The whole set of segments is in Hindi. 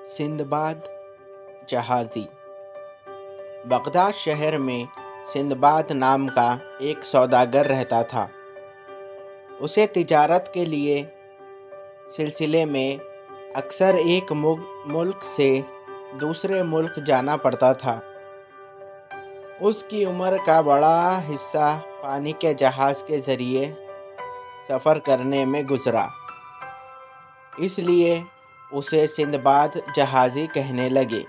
सिंदबाद जहाज़ी। बगदाद शहर में सिंदबाद नाम का एक सौदागर रहता था। उसे तिजारत के लिए सिलसिले में अक्सर एक मुल्क से दूसरे मुल्क जाना पड़ता था। उसकी उम्र का बड़ा हिस्सा पानी के जहाज़ के ज़रिए सफ़र करने में गुज़रा, इसलिए उसे सिंदबाद जहाज़ी कहने लगे।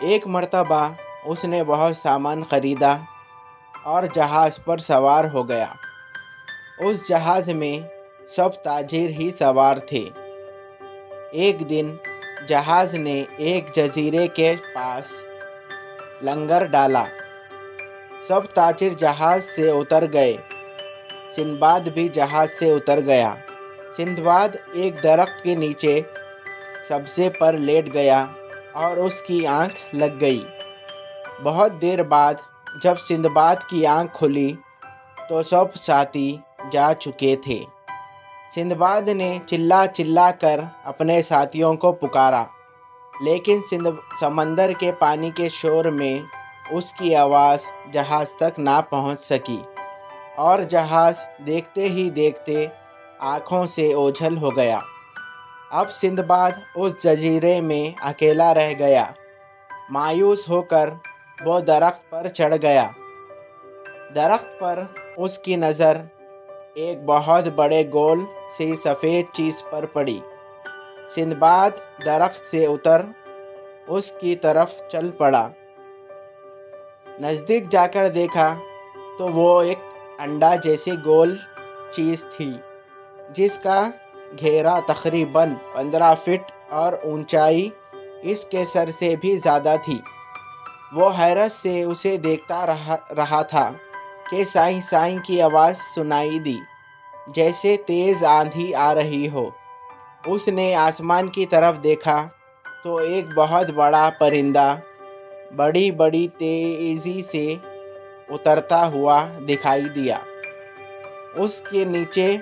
एक मर्तबा उसने बहुत सामान ख़रीदा और जहाज़ पर सवार हो गया। उस जहाज़ में सब ताजिर ही सवार थे। एक दिन जहाज़ ने एक जजीरे के पास लंगर डाला। सब ताजिर जहाज़ से उतर गए। सिंदबाद भी जहाज़ से उतर गया। सिंदबाद एक दरख्त के नीचे सब्ज़े पर लेट गया और उसकी आंख लग गई। बहुत देर बाद जब सिंदबाद की आंख खुली तो सब साथी जा चुके थे। सिंदबाद ने चिल्ला चिल्ला कर अपने साथियों को पुकारा, लेकिन समंदर के पानी के शोर में उसकी आवाज़ जहाज़ तक ना पहुंच सकी और जहाज़ देखते ही देखते आँखों से ओझल हो गया। अब सिंदबाद उस जजीरे में अकेला रह गया। मायूस होकर वो दरख्त पर चढ़ गया। दरख्त पर उसकी नज़र एक बहुत बड़े गोल सी सफ़ेद चीज़ पर पड़ी। सिंदबाद दरख्त से उतर उसकी तरफ चल पड़ा। नज़दीक जाकर देखा तो वो एक अंडा जैसी गोल चीज़ थी, जिसका घेरा तकरीबन 15 फीट और ऊंचाई इसके सर से भी ज़्यादा थी। वो हैरत से उसे देखता रहा था कि साईं साईं की आवाज़ सुनाई दी, जैसे तेज़ आंधी आ रही हो। उसने आसमान की तरफ देखा तो एक बहुत बड़ा परिंदा बड़ी बड़ी तेज़ी से उतरता हुआ दिखाई दिया। उसके नीचे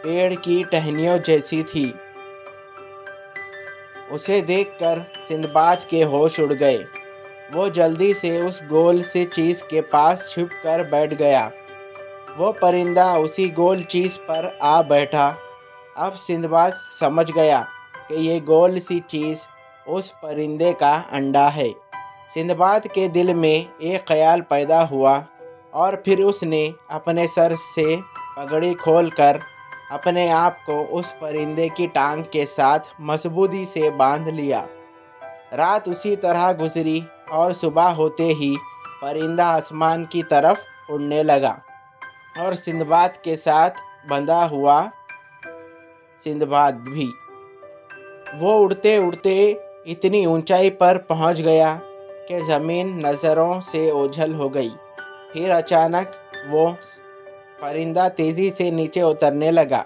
पेड़ की टहनियों जैसी थी। उसे देखकर सिंदबाद के होश उड़ गए। वो जल्दी से उस गोल सी चीज़ के पास छुप कर बैठ गया। वो परिंदा उसी गोल चीज़ पर आ बैठा। अब सिंदबाद समझ गया कि ये गोल सी चीज़ उस परिंदे का अंडा है। सिंदबाद के दिल में एक ख्याल पैदा हुआ और फिर उसने अपने सर से पगड़ी खोलकर अपने आप को उस परिंदे की टांग के साथ मजबूती से बांध लिया। रात उसी तरह गुजरी और सुबह होते ही परिंदा आसमान की तरफ उड़ने लगा और सिंदबाद के साथ बंधा हुआ सिंदबाद भी। वो उड़ते उड़ते इतनी ऊंचाई पर पहुंच गया कि ज़मीन नज़रों से ओझल हो गई। फिर अचानक वो परिंदा तेज़ी से नीचे उतरने लगा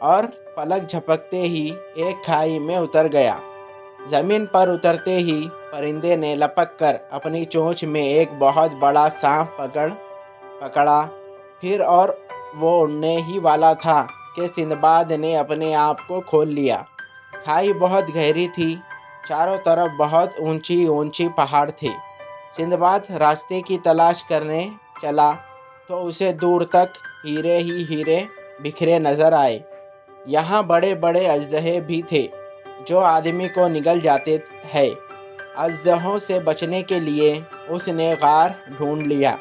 और पलक झपकते ही एक खाई में उतर गया। ज़मीन पर उतरते ही परिंदे ने लपक कर अपनी चोंच में एक बहुत बड़ा सांप पकड़ा। फिर और वो उड़ने ही वाला था कि सिंदबाद ने अपने आप को खोल लिया। खाई बहुत गहरी थी। चारों तरफ बहुत ऊंची ऊंची पहाड़ थे। सिंदबाद रास्ते की तलाश करने चला तो उसे दूर तक हीरे ही हीरे बिखरे नज़र आए। यहाँ बड़े बड़े अजदहे भी थे जो आदमी को निगल जाते हैं। अजदहों से बचने के लिए उसने गार ढूंढ लिया।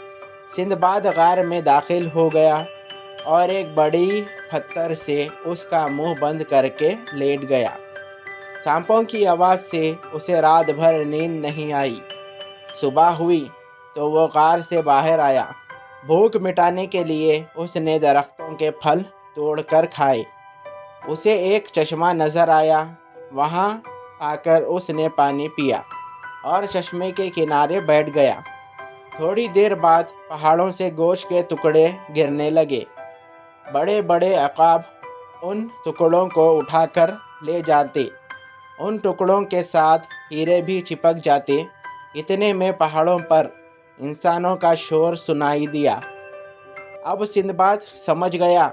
सिंदबाद गार में दाखिल हो गया और एक बड़ी पत्थर से उसका मुंह बंद करके लेट गया। सांपों की आवाज़ से उसे रात भर नींद नहीं आई। सुबह हुई तो वो गार से बाहर आया। भूख मिटाने के लिए उसने दरख्तों के फल तोड़कर खाए। उसे एक चश्मा नज़र आया। वहाँ आकर उसने पानी पिया और चश्मे के किनारे बैठ गया। थोड़ी देर बाद पहाड़ों से गोश्त के टुकड़े गिरने लगे। बड़े बड़े अक़ाब उन टुकड़ों को उठाकर ले जाते। उन टुकड़ों के साथ हीरे भी चिपक जाते। इतने में पहाड़ों पर इंसानों का शोर सुनाई दिया। अब सिंदबाद समझ गया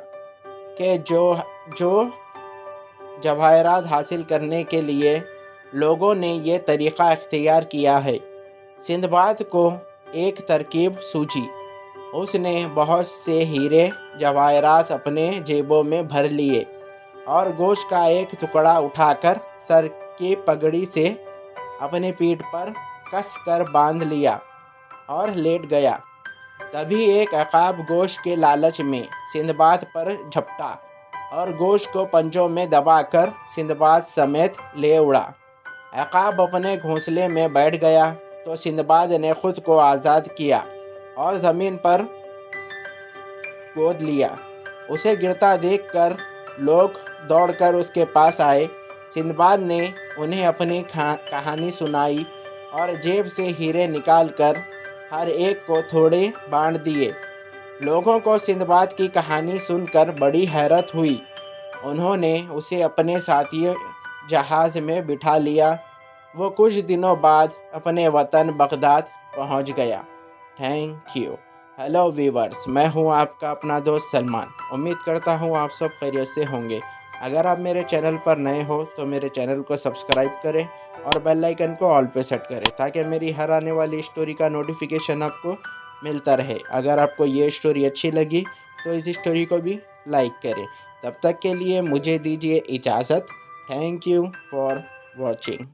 कि जो जवाहरात हासिल करने के लिए लोगों ने ये तरीक़ा इख्तियार किया है। सिंदबाद को एक तरकीब सूझी। उसने बहुत से हीरे जवाहरात अपने जेबों में भर लिए और गोश्त का एक टुकड़ा उठाकर सर की पगड़ी से अपनी पीठ पर कस कर बांध लिया और लेट गया। तभी एक अकाब गोश्त के लालच में सिंदबाद पर झपटा और गोश्त को पंजों में दबाकर सिंदबाद समेत ले उड़ा। अकाब अपने घोंसले में बैठ गया तो सिंदबाद ने खुद को आज़ाद किया और ज़मीन पर गोद लिया। उसे गिरता देखकर लोग दौड़कर उसके पास आए। सिंदबाद ने उन्हें अपनी कहानी सुनाई और जेब से हीरे निकालकर हर एक को थोड़े बांट दिए। लोगों को सिंदबाद की कहानी सुनकर बड़ी हैरत हुई। उन्होंने उसे अपने साथी जहाज़ में बिठा लिया। वो कुछ दिनों बाद अपने वतन बगदाद पहुंच गया। Thank you. हेलो वीवर्स, मैं हूं आपका अपना दोस्त सलमान। उम्मीद करता हूं आप सब खैरियत से होंगे। अगर आप मेरे चैनल पर नए हो तो मेरे चैनल को सब्सक्राइब करें और बेल आइकन को ऑल पे सेट करें ताकि मेरी हर आने वाली स्टोरी का नोटिफिकेशन आपको मिलता रहे। अगर आपको ये स्टोरी अच्छी लगी तो इस स्टोरी को भी लाइक करें। तब तक के लिए मुझे दीजिए इजाज़त। Thank you for watching.